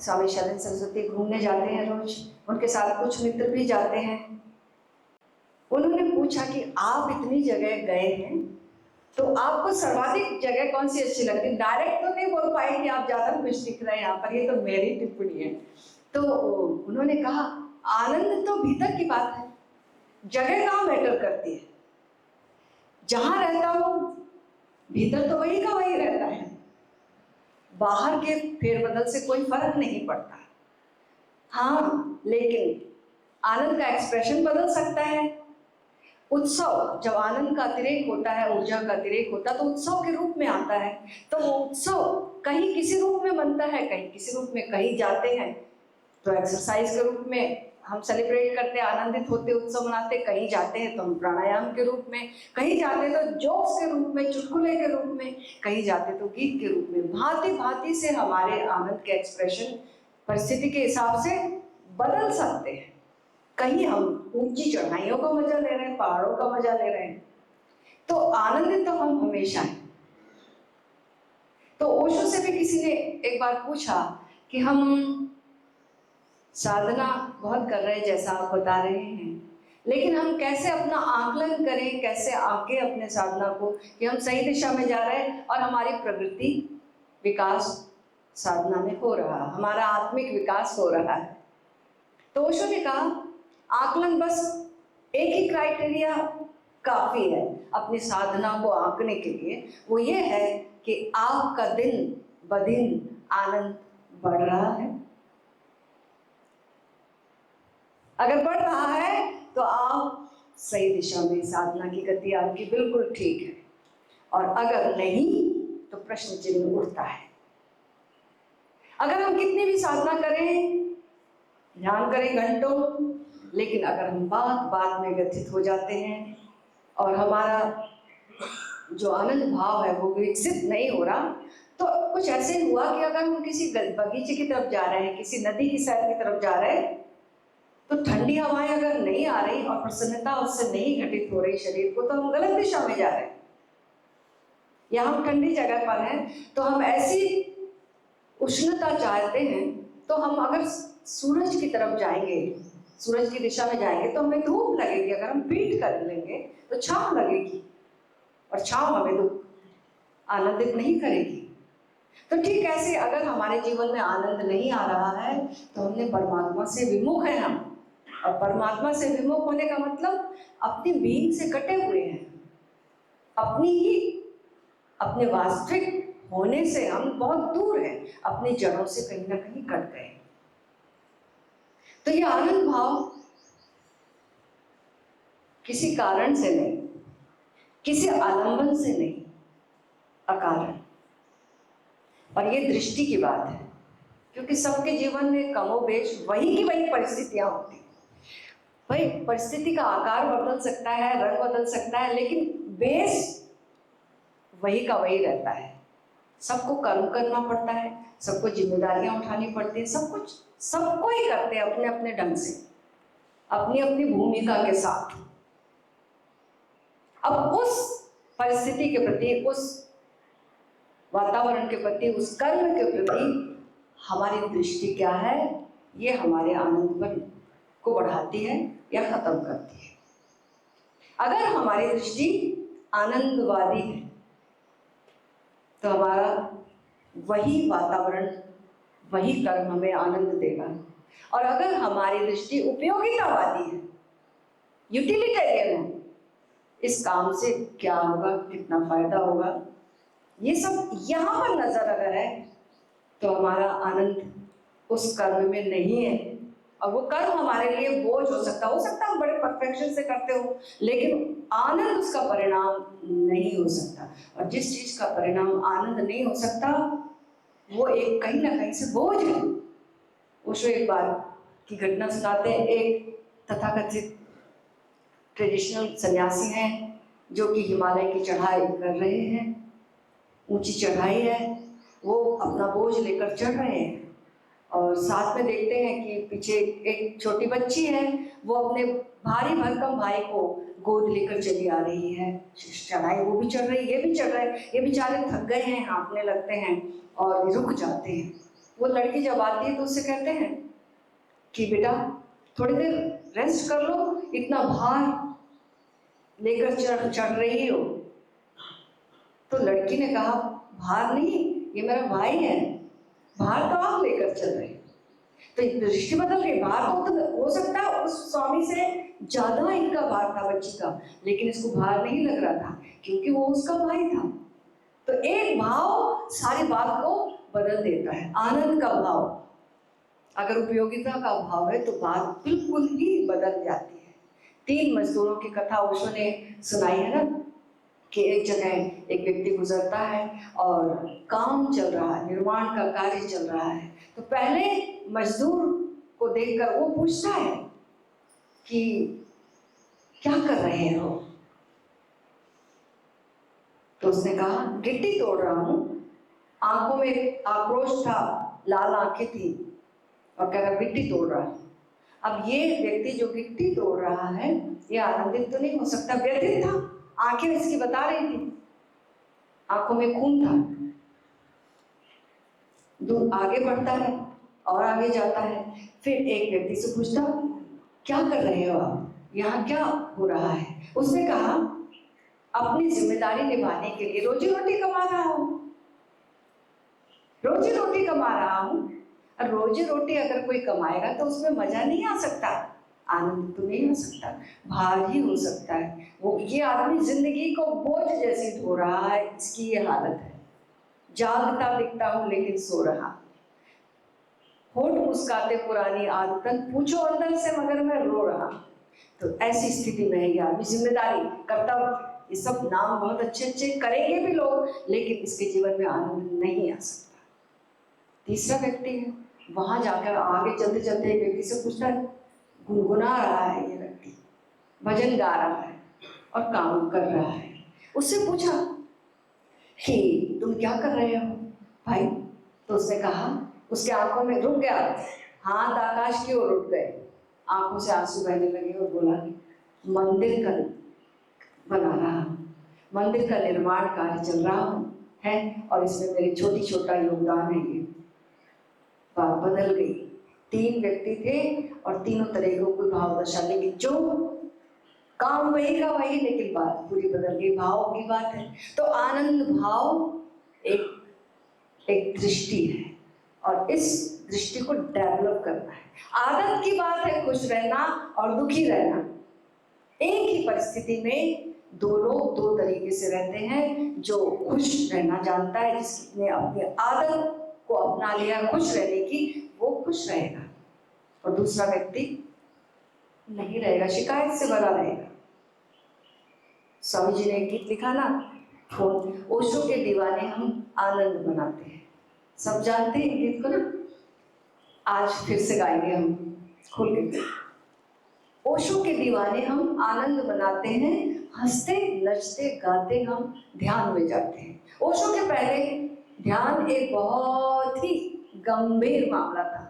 स्वामी शरण सरस्वती घूमने जाते हैं रोज, उनके साथ कुछ मित्र भी जाते हैं। उन्होंने पूछा कि आप इतनी जगह गए हैं तो आपको सर्वाधिक जगह कौन सी अच्छी लगती है? डायरेक्ट तो नहीं बोल पाए कि आप ज्यादा खुश दिख रहे हैं यहाँ पर, ये तो मेरी टिप्पणी है। तो उन्होंने कहा आनंद तो भीतर की बात है, जगह कहाँ मैटर करती है। जहां रहता हूं भीतर तो वही का वही रहता है, बाहर के फेरबदल से कोई फर्क नहीं पड़ता। हाँ, लेकिन आनंद का एक्सप्रेशन बदल सकता है। उत्सव, जब आनंद का अतिरेक होता है, ऊर्जा का अतिरेक होता है, तो उत्सव के रूप में आता है। तो वो उत्सव कहीं किसी रूप में बनता है, कहीं किसी रूप में, कहीं जाते हैं तो एक्सरसाइज के रूप में हम सेलिब्रेट करते, आनंदित होते, उत्सव मनाते, कहीं जाते हैं तो हम प्राणायाम के रूप में, कहीं जाते तो जोक्स के रूप में, चुटकुले के रूप में, कहीं जाते तो गीत के रूप में। भांति भांति से हमारे आनंद के एक्सप्रेशन परिस्थिति के हिसाब से बदल सकते हैं। कहीं हम ऊंची चढ़ाइयों का मजा ले रहे हैं, पहाड़ों का मजा ले रहे हैं, तो आनंदित तो हम हमेशा हैं। तो ओशो से भी किसी ने एक बार पूछा कि हम साधना बहुत कर रहे हैं जैसा आप बता रहे हैं, लेकिन हम कैसे अपना आकलन करें, कैसे आगे अपने साधना को कि हम सही दिशा में जा रहे हैं और हमारी प्रगति विकास साधना में हो रहा है, हमारा आत्मिक विकास हो रहा है। तो ओशो ने कहा आकलन बस एक ही क्राइटेरिया काफी है अपनी साधना को आंकने के लिए, वो ये है कि आपका दिन ब दिन आनंद बढ़ रहा है। अगर बढ़ रहा है तो आप सही दिशा में, साधना की गति आपकी बिल्कुल ठीक है, और अगर नहीं तो प्रश्न चिन्ह उठता है। अगर हम कितनी भी साधना करें, ध्यान करें घंटों, लेकिन अगर हम बात में व्यथित हो जाते हैं और हमारा जो आनंद भाव है वो विकसित नहीं हो रहा, तो कुछ ऐसे हुआ कि अगर हम किसी बगीचे की तरफ जा रहे हैं, किसी नदी की सैर की तरफ जा रहे हैं, तो ठंडी हवाएं अगर नहीं आ रही और प्रसन्नता उससे नहीं घटित हो रही शरीर को, तो हम गलत दिशा में जा रहे हैं। या हम ठंडी जगह पर हैं तो हम ऐसी उष्णता चाहते हैं, तो हम अगर सूरज की तरफ जाएंगे, सूरज की दिशा में जाएंगे, तो हमें धूप लगेगी। अगर हम पीठ कर लेंगे तो छांव लगेगी, और छांव हमें तो आनंदित नहीं करेगी। तो ठीक ऐसे अगर हमारे जीवन में आनंद नहीं आ रहा है तो हमने परमात्मा से विमुख है हम, और परमात्मा से विमुख होने का मतलब अपनी बीइंग से कटे हुए हैं, अपने वास्तविक होने से हम बहुत दूर हैं, अपनी जड़ों से कहीं ना कहीं कट गए। तो ये आनंद भाव किसी कारण से नहीं, किसी आलंबन से नहीं, अकारण। और ये दृष्टि की बात है, क्योंकि सबके जीवन में कमोबेश वही की वही परिस्थितियां होती हैं। भाई परिस्थिति का आकार बदल सकता है, रंग बदल सकता है, लेकिन बेस वही का वही रहता है। सबको कर्म करना पड़ता है, सबको जिम्मेदारियां उठानी पड़ती है, सबको ही करते हैं अपने अपने ढंग से, अपनी अपनी भूमिका के साथ। अब उस परिस्थिति के प्रति, उस वातावरण के प्रति, उस कर्म के प्रति हमारी दृष्टि क्या है, ये हमारे आनंद को बढ़ाती है या खत्म करती है। अगर हमारी दृष्टि आनंदवादी है तो हमारा वही वातावरण, वही कर्म हमें आनंद देगा। और अगर हमारी दृष्टि उपयोगितावादी है, यूटिलिटेरियन है, इस काम से क्या होगा, कितना फायदा होगा, ये सब यहाँ पर नजर अगर है, तो हमारा आनंद उस कर्म में नहीं है। और वो कर्म हमारे लिए बोझ हो सकता है हम बड़े परफेक्शन से करते हो, लेकिन आनंद उसका परिणाम नहीं हो सकता। और जिस चीज का परिणाम आनंद नहीं हो सकता, वो एक कहीं ना कहीं से बोझ है। ओशो एक बार की घटना सुनाते हैं। एक तथाकथित ट्रेडिशनल सन्यासी हैं जो कि हिमालय की चढ़ाई कर रहे हैं, ऊंची चढ़ाई है, वो अपना बोझ लेकर चढ़ रहे हैं, और साथ में देखते हैं कि पीछे एक छोटी बच्ची है, वो अपने भारी भरकम भाई को गोद लेकर चली आ रही है। चढ़ाई वो भी चढ़ रही, ये भी चढ़ रहे हैं, ये बेचारे थक गए हैं, हाँफने लगते हैं और रुक जाते हैं। वो लड़की जब आती है तो उससे कहते हैं कि बेटा थोड़ी देर रेस्ट कर लो, इतना भार लेकर चढ़ रही हो। तो लड़की ने कहा भार नहीं, ये मेरा भाई है, भार तो आप लेकर चल रहे हो। तो दृष्टि बदल गई। भार तो हो सकता है उस स्वामी से ज्यादा इनका भार था बच्ची का, लेकिन इसको भार नहीं लग रहा था क्योंकि वो उसका भाई था। तो एक भाव सारी बात को बदल देता है। आनंद का भाव, अगर उपयोगिता का भाव है तो बात बिल्कुल ही बदल जाती है। 3 मजदूरों की कथा ओशो ने सुनाई है ना, कि एक जगह एक व्यक्ति गुजरता है और काम चल रहा है, निर्माण का कार्य चल रहा है। तो पहले मजदूर को देखकर वो पूछता है कि क्या कर रहे हो? तो उसने कहा गिट्टी तोड़ रहा हूं। आंखों में आक्रोश था, लाल आंखें थी और कह रहा गिट्टी तोड़ रहा है। अब ये व्यक्ति जो गिट्टी तोड़ रहा है ये आनंदित तो नहीं हो सकता, व्यथित था। आंखें इसकी बता रही थी, आंखों में खून था। दूर आगे बढ़ता है और आगे जाता है। फिर एक व्यक्ति से पूछता क्या कर रहे हो आप, यहाँ क्या हो रहा है? उसने कहा अपनी जिम्मेदारी निभाने के लिए रोजी रोटी कमा रहा हूं, रोजी रोटी कमा रहा हूं। और रोजी रोटी अगर कोई कमाएगा तो उसमें मजा नहीं आ सकता, आनंद तो नहीं हो सकता, भार ही हो सकता है। वो ये आदमी जिंदगी को बोझ जैसी ढो रहा है, इसकी ये हालत है। जागता दिखता हूं लेकिन सो रहा, होठ मुस्काते पुरानी आदतन, पूछो अंदर से मगर मैं रो रहा। तो ऐसी स्थिति में है ये आदमी। जिम्मेदारी, कर्तव्य, ये सब नाम बहुत अच्छे अच्छे करेंगे भी लोग, लेकिन इसके जीवन में आनंद नहीं आ सकता। तीसरा व्यक्ति है, वहां जाकर आगे चलते चलते एक व्यक्ति से पूछता है, गुनगुना रहा है ये व्यक्ति, भजन गा रहा है और काम कर रहा है। उससे पूछा कि तुम क्या कर रहे हो भाई? तो उसने कहा, उसके आंखों में रुक गया, हाथ आकाश की ओर उठ गए, आंखों से आंसू बहने लगे और बोला मंदिर का बना रहा, मंदिर का निर्माण कार्य चल रहा है और इसमें मेरी छोटी छोटा योगदान है। ये बात बदल गई। 3 व्यक्ति थे और तीनों तरह की भाव दशा, लेकिन जो काम वही का वही, लेकिन बात पूरी बदल गई। भाव की बात है। तो आनंद भाव एक दृष्टि है और इस दृष्टि को डेवलप करना है। आदत की बात है खुश रहना और दुखी रहना। एक ही परिस्थिति में 2 लोग 2 तरीके से रहते हैं। जो खुश रहना जानता है, जिसने अपनी आदत को अपना लिया खुश रहने की, वो खुश रहेगा। और दूसरा व्यक्ति नहीं रहेगा, शिकायत से भरा रहेगा। स्वामी जी ने एक गीत लिखा ना, ओशो के दीवाने हम आनंद मनाते हैं। सब जानते हैं गीत को ना, आज फिर से गाएंगे हम खोल के। ओशो के दीवाने हम आनंद मनाते हैं, हंसते नचते गाते हम ध्यान में जाते हैं। ओशो के पहले ध्यान एक बहुत ही गंभीर मामला था।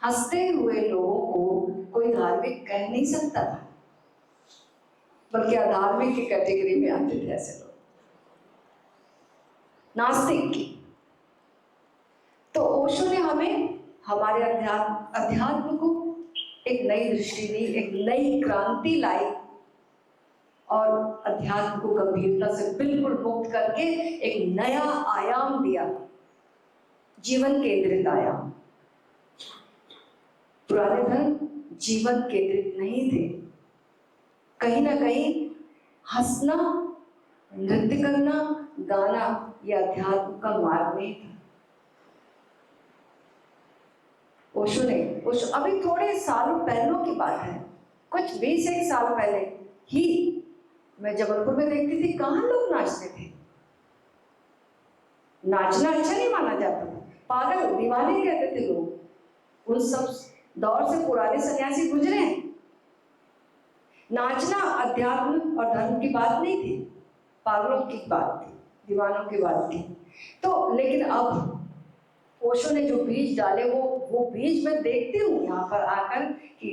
हंसते हुए लोगों को कोई धार्मिक कह नहीं सकता था, बल्कि अधार्मिक की कैटेगरी में आते थे ऐसे लोग, नास्तिक की। तो ओशो ने हमें हमारे अध्यात्म को एक नई दृष्टि दी, एक नई क्रांति लाई और अध्यात्म को गंभीरता से बिल्कुल मुक्त करके एक नया आयाम दिया, जीवन केंद्रित आयाम। पुराने धर्म जीवन केंद्रित नहीं थे, कहीं ना कहीं हंसना, नृत्य करना, गाना यह अध्यात्म का मार्ग नहीं था। ओशो अभी थोड़े सालों पहलों की बात है, कुछ 20-1 साल पहले ही मैं जबलपुर में देखती थी, कहाँ लोग नाचते थे। नाचना अच्छा नहीं माना जाता था, पागल दीवाने कहते थे लोग। उन सब दौर से पुराने सन्यासी गुजरे हैं। नाचना अध्यात्म और धर्म की बात नहीं थी, पागलों की बात थी, दीवानों की बात थी। तो लेकिन अब ओशो ने जो बीज डाले, वो बीज मैं देखती हूँ यहाँ पर आकर कि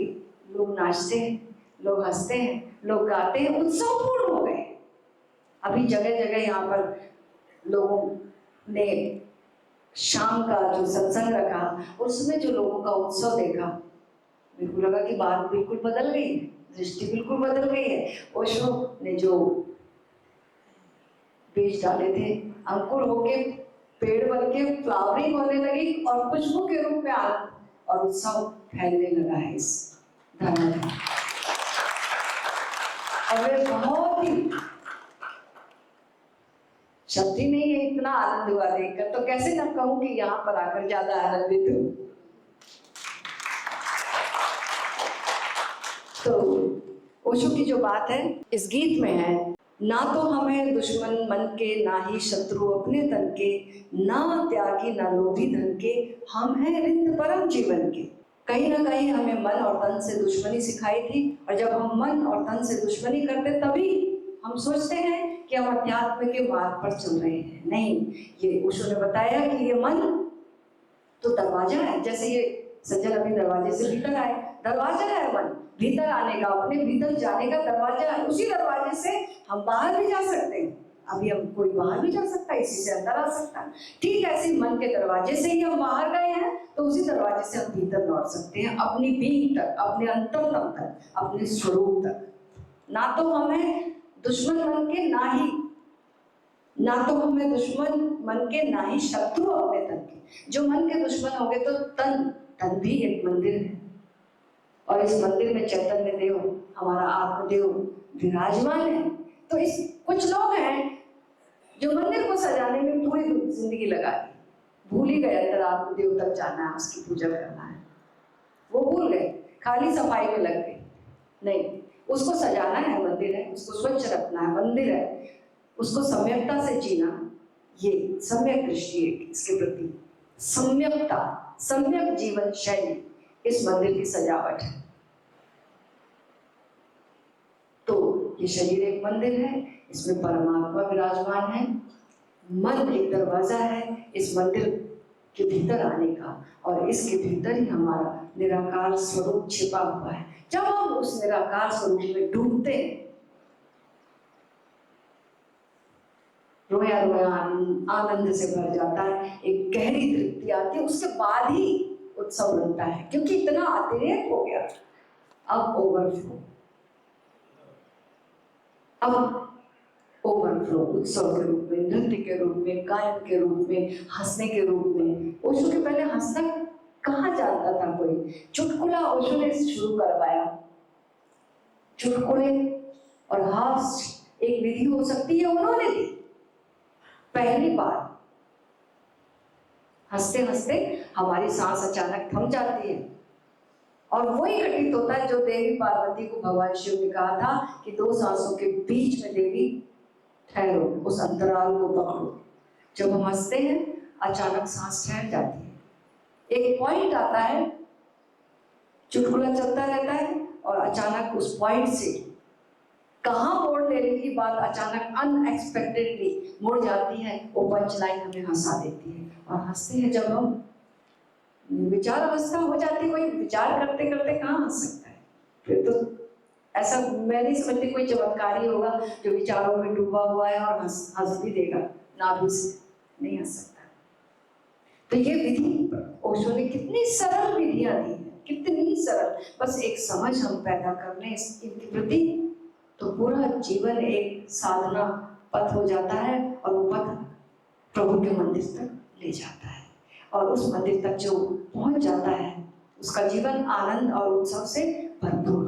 लोग नाचते हैं, लोग हंसते हैं, लोग गाते हैं, उत्सवपूर्ण हो गए। अभी जगह जगह यहाँ पर लोगों ने शाम का जो सत्संग रखा, उसमें जो लोगों का उत्सव देखा, मेरे को लगा कि बात बिल्कुल बदल गई है, दृष्टि बिल्कुल बदल गई है। ओशो ने जो बीज डाले थे अंकुर होके पेड़ बन के फ्लावरिंग होने लगी और खुशबू के रूप में आनंद और उत्सव फैलने लगा है इस धरती में। और वे बहुत ही शब्द ही नहीं है, इतना आनंद हुआ देखकर, तो कैसे न कहूं कि यहाँ पर आकर ज्यादा आनंदित हूँ। तो ओशो की जो बात है इस गीत में है, ना तो हमें दुश्मन मन के, ना ही शत्रु अपने तन के, ना त्यागी ना लोभी धन के, हम हैं रिंद परम जीवन के। कहीं ना कहीं हमें मन और तन से दुश्मनी सिखाई थी, और जब हम मन और तन से दुश्मनी करते तभी हम सोचते हैं कि हम अध्यात्म के मार्ग पर चल रहे हैं। नहीं, ये ओशो ने बताया कि ये मन तो दरवाजा है, जैसे ये सज्जन अभी दरवाजे से भीतर आए, दरवाजा है मन, भीतर आने का, अपने भीतर जाने का दरवाजा है। उसी दरवाजे से हम बाहर भी जा सकते हैं। अभी हम कोई बाहर भी जा सकता है, इसी से अंदर आ सकता है। ठीक ऐसे मन के दरवाजे से ही हम बाहर गए हैं, तो उसी दरवाजे से हम भीतर लौट सकते हैं, अपनी बींग तक, अपने अंतरतम तक, अपने स्वरूप तक। ना तो हमें दुश्मन मन के, ना तो हमें दुश्मन मन के, ना ही शत्रु अपने तन के। जो मन के दुश्मन हो गए तो तन भी एक मंदिर है, और इस मंदिर में चैतन्य देव, हमारा आत्मदेव विराजमान है। तो इस कुछ लोग हैं जो मंदिर को सजाने में पूरी जिंदगी लगा दी, भूल ही गए अंदर आत्मदेव तक जाना है, उसकी पूजा करना है, वो भूल गए, खाली सफाई में लग गए। नहीं, उसको सजाना है, मंदिर है, उसको स्वच्छ रखना है, मंदिर है, उसको सम्यकता से जीना, ये सम्यक दृष्टि है इसके प्रति, सम्यकता, सम्यक जीवन शैली इस मंदिर की सजावट है। तो ये शरीर एक मंदिर है, इसमें परमात्मा विराजमान है, मन एक दरवाजा है इस मंदिर के भीतर आने का, और इसके भीतर ही हमारा निराकार स्वरूप छिपा हुआ है। जब हम उस निराकार स्वरूप में डूबते हैं, रोया रोया आनंद से भर जाता है, एक गहरी तृप्ति आती है, उसके बाद ही उत्सव बनता है, क्योंकि इतना अतिरेक हो गया। अब ओवरफ्लो, उत्सव के रूप में, नृत्य के रूप में, गायन के रूप में, हंसने के रूप में। ओशो के पहले हंसना कहाँ जानता था कोई? चुटकुला ओशो ने शुरू करवाया। चुटकुले और हास्य एक विधि हो सकती है, उन्होंने दी पहली बार। हंसते हंसते हमारी सांस अचानक थम जाती है, और वही घटित होता है जो देवी पार्वती को भगवान शिव ने कहा था कि दो सांसों के बीच में देवी ठहरो, उस अंतराल को पकड़ो। जब हम हंसते हैं अचानक सांस ठहर जाती है, एक पॉइंट आता है, चुटकुला चलता रहता है, और अचानक उस पॉइंट से कहाँ मोड़ लेने की बात अचानक अनएक्सपेक्टेडली मुड़ जाती है, वो पंच लाइन हमें हंसा देती है। और हंसते हैं जब हम, विचार अवस्था हो जाती है, कोई विचार करते करते कहाँ हंस सकता है? फिर तो ऐसा मैं नहीं समझती कोई चमत्कारी होगा जो विचारों में डूबा हुआ है और हंस भी देगा, ना भी नहीं हंस सकता। तो ये विधि ओशो ने कितनी सरल विधियां दी है, कितनी सरल, बस एक समझ हम पैदा कर लें इनके प्रति, तो पूरा जीवन एक साधना पथ हो जाता है, और वो पथ प्रभु के मंदिर तक ले जाता है। और उस मंदिर तक जो पहुंच जाता है उसका जीवन आनंद और उत्सव से भरपूर